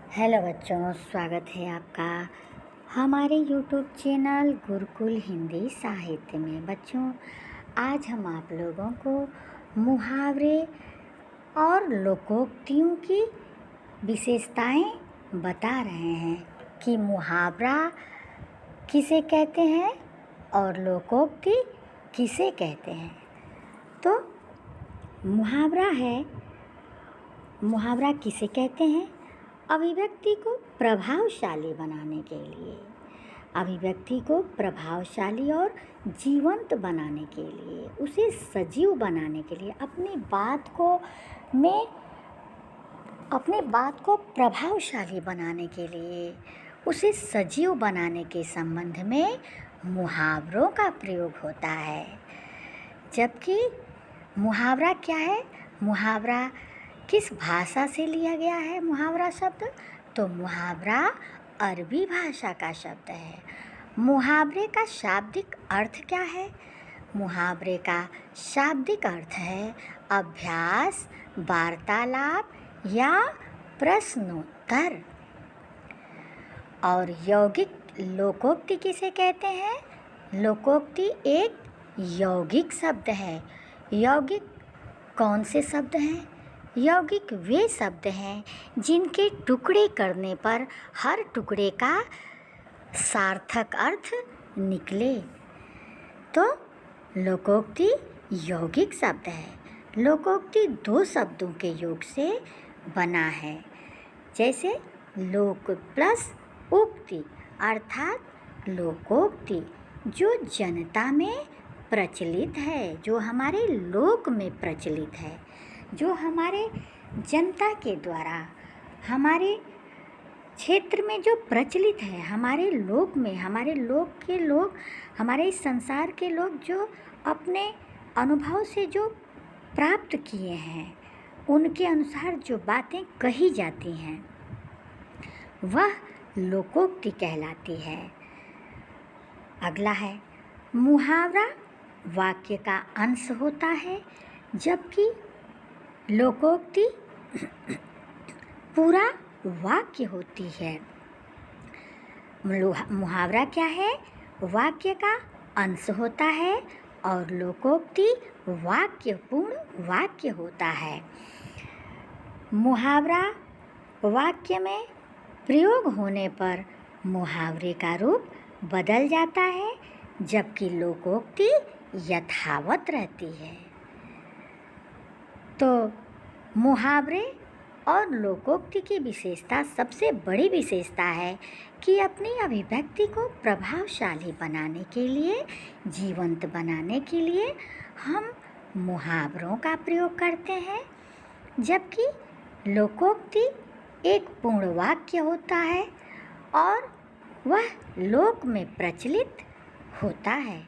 Hello बच्चों, स्वागत है आपका हमारे यूट्यूब चैनल गुरुकुल हिंदी साहित्य में। बच्चों, आज हम आप लोगों को मुहावरे और लोकोक्तियों की विशेषताएं बता रहे हैं कि मुहावरा किसे कहते हैं और लोकोक्ति किसे कहते हैं। तो मुहावरा किसे कहते हैं? अभिव्यक्ति को प्रभावशाली बनाने के लिए, अभिव्यक्ति को प्रभावशाली और जीवंत बनाने के लिए, उसे सजीव बनाने के लिए, अपनी बात को प्रभावशाली बनाने के लिए, उसे सजीव बनाने के संबंध में मुहावरों का प्रयोग होता है। जबकि मुहावरा क्या है? मुहावरा किस भाषा से लिया गया है? मुहावरा शब्द तो मुहावरा अरबी भाषा का शब्द है। मुहावरे का शाब्दिक अर्थ क्या है? मुहावरे का शाब्दिक अर्थ है अभ्यास, वार्तालाप या प्रश्नोत्तर। और लोकोक्ति किसे कहते हैं? लोकोक्ति एक यौगिक शब्द है। यौगिक कौन से शब्द हैं? यौगिक वे शब्द हैं जिनके टुकड़े करने पर हर टुकड़े का सार्थक अर्थ निकले। तो लोकोक्ति यौगिक शब्द है। लोकोक्ति दो शब्दों के योग से बना है, जैसे लोक प्लस उक्ति, अर्थात लोकोक्ति जो जनता में प्रचलित है, जो हमारे लोक में प्रचलित है, जो हमारे जनता के द्वारा हमारे क्षेत्र में जो प्रचलित है, हमारे लोक में, हमारे इस संसार के लोग जो अपने अनुभव से जो प्राप्त किए हैं, उनके अनुसार जो बातें कही जाती हैं, वह लोकोक्ति कहलाती है। अगला है मुहावरा वाक्य का अंश होता है, जबकि लोकोक्ति पूरा वाक्य होती है। मुहावरा क्या है? वाक्य का अंश होता है और लोकोक्ति पूर्ण वाक्य होता है। मुहावरा वाक्य में प्रयोग होने पर मुहावरे का रूप बदल जाता है, जबकि लोकोक्ति यथावत रहती है। तो मुहावरे और लोकोक्ति की विशेषता, सबसे बड़ी विशेषता है कि अपनी अभिव्यक्ति को प्रभावशाली बनाने के लिए, जीवंत बनाने के लिए हम मुहावरों का प्रयोग करते हैं, जबकि लोकोक्ति एक पूर्ण वाक्य होता है और वह लोक में प्रचलित होता है।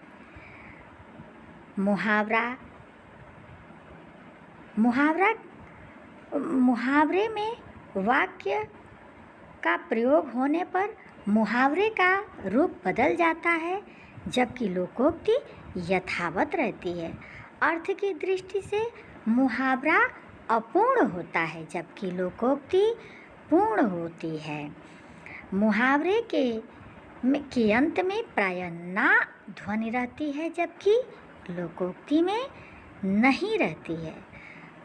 मुहावरे में वाक्य का प्रयोग होने पर मुहावरे का रूप बदल जाता है, जबकि लोकोक्ति यथावत रहती है। अर्थ की दृष्टि से मुहावरा अपूर्ण होता है, जबकि लोकोक्ति पूर्ण होती है। मुहावरे के अंत में प्रायः ना ध्वनि रहती है, जबकि लोकोक्ति में नहीं रहती है।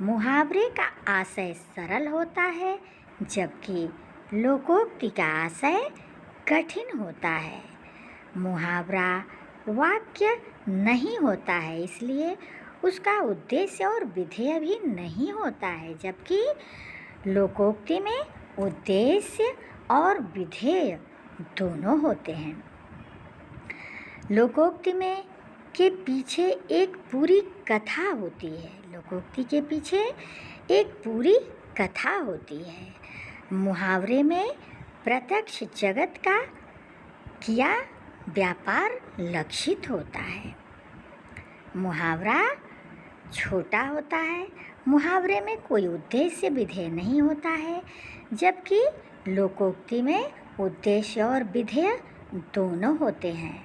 मुहावरे का आशय सरल होता है, जबकि लोकोक्ति का आशय कठिन होता है। मुहावरा वाक्य नहीं होता है, इसलिए उसका उद्देश्य और विधेय भी नहीं होता है, जबकि लोकोक्ति में उद्देश्य और विधेय दोनों होते हैं। लोकोक्ति के पीछे एक पूरी कथा होती है। लोकोक्ति के पीछे एक पूरी कथा होती है। मुहावरे में प्रत्यक्ष जगत का किया व्यापार लक्षित होता है। मुहावरा छोटा होता है। मुहावरे में कोई उद्देश्य विधेय नहीं होता है, जबकि लोकोक्ति में उद्देश्य और विधेय दोनों होते हैं।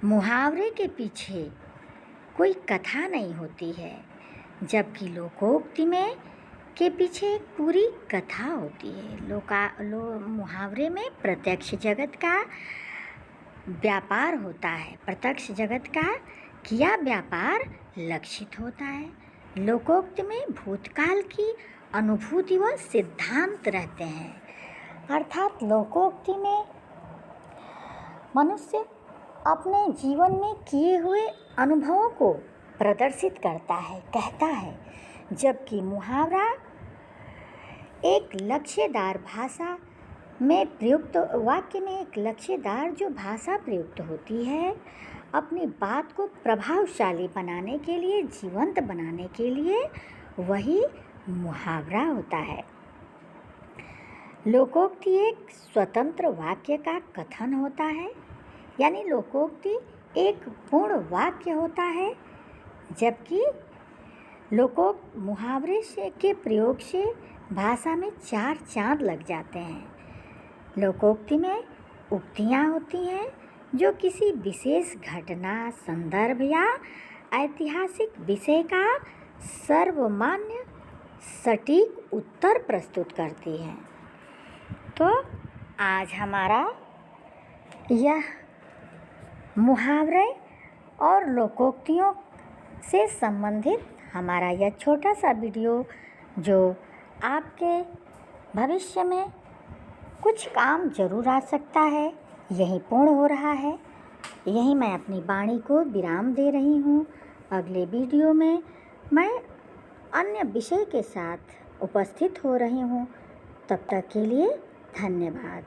मुहावरे के पीछे कोई कथा नहीं होती है, जबकि लोकोक्ति के पीछे एक पूरी कथा होती है। मुहावरे में प्रत्यक्ष जगत का व्यापार होता है। प्रत्यक्ष जगत का किया व्यापार लक्षित होता है। लोकोक्ति में भूतकाल की अनुभूति व सिद्धांत रहते हैं। अर्थात लोकोक्ति में मनुष्य अपने जीवन में किए हुए अनुभवों को प्रदर्शित करता है, कहता है, जबकि मुहावरा एक लक्ष्यदार भाषा में प्रयुक्त वाक्य में एक लक्ष्यदार जो भाषा प्रयुक्त होती है, अपनी बात को प्रभावशाली बनाने के लिए, जीवंत बनाने के लिए, वही मुहावरा होता है। लोकोक्ति एक स्वतंत्र वाक्य का कथन होता है, यानी लोकोक्ति एक पूर्ण वाक्य होता है, जबकि मुहावरे के प्रयोग से भाषा में 4 चांद लग जाते हैं। लोकोक्ति में उक्तियाँ होती हैं जो किसी विशेष घटना, संदर्भ या ऐतिहासिक विषय का सर्वमान्य सटीक उत्तर प्रस्तुत करती हैं। तो आज हमारा यह मुहावरे और लोकोक्तियों से संबंधित हमारा यह छोटा सा वीडियो जो आपके भविष्य में कुछ काम ज़रूर आ सकता है, यही पूर्ण हो रहा है। यही मैं अपनी वाणी को विराम दे रही हूँ। अगले वीडियो में मैं अन्य विषय के साथ उपस्थित हो रही हूँ। तब तक के लिए धन्यवाद।